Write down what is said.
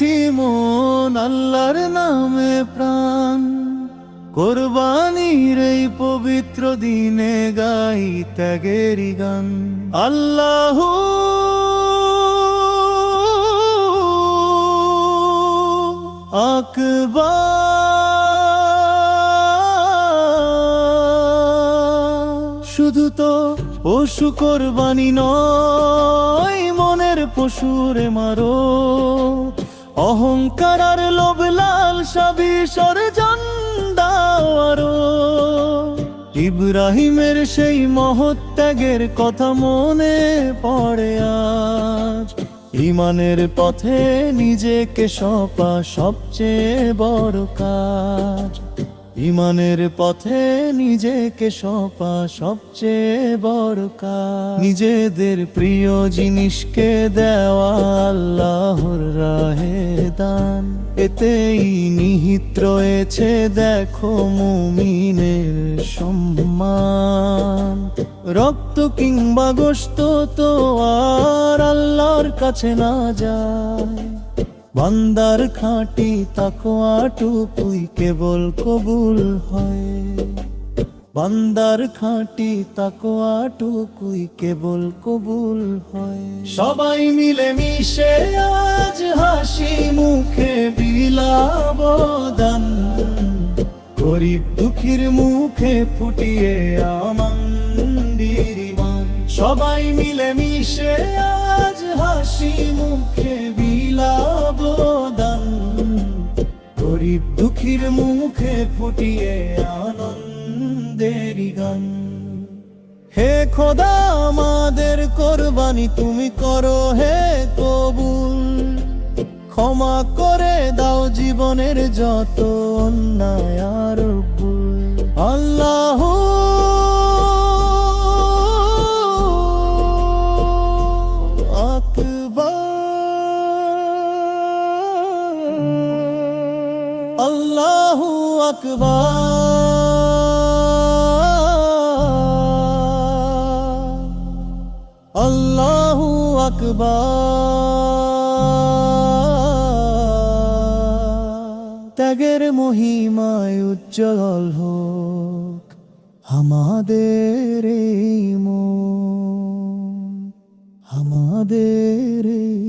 দিয়েছি মন, আল্লাহর নামে প্রাণ। কোরবানির এই পবিত্র দিনে গাই ত্যাগেরই গান। আল্লাহু আকবার। শুধু তো পশু কোরবানি নয়, মনের পশুরে মারো। অহংকার আর লোভ লালসা বিসর্জন দাও আরো। ইব্রাহিমের সেই মহৎ ত্যাগের কথা মনে পড়ে আজ। ঈমানের পথে নিজেকে সঁপা সবচেয়ে বড় কাজ। ঈমানের পথে নিজেকে সঁপা সবচেয়ে বড় কাজ। নিজেদের প্রিয় জিনিসকে দেওয়া আল্লাহর রাহে দান। এতেই নিহিত রয়েছে দেখো মুমিনের সম্মান। রক্ত কিংবা গোশত তো আর আল্লাহর কাছে না যায়। বান্দার খাঁটি তাকওয়াটুকুই কেবল কবুল হয়। বান্দার খাঁটি তাকওয়াটুকুই কেবল কবুল হয়। সবাই মিলে মিশে আজ হাসি মুখে বিলাব দান। গরিব দুঃখীর মুখে ফুটিয়ে আনন্দের ঈমান। সবাই মিলে মিশে আজ হাসি মুখে বিলাব দান। গরিব দুঃখীর মুখে ফুটিয়ে আনন্দের গান। হে খোদা আমাদের কোরবানি তুমি করো হে কবুল। ক্ষমা করে দাও জীবনের যত অন্যায় আর ভুল। আল্লাহু আল্লাহু আকবার। আল্লাহু আকবার। ত্যাগের মহিমায় উজ্জ্বল হোক আমাদের এই মন, আমাদের এই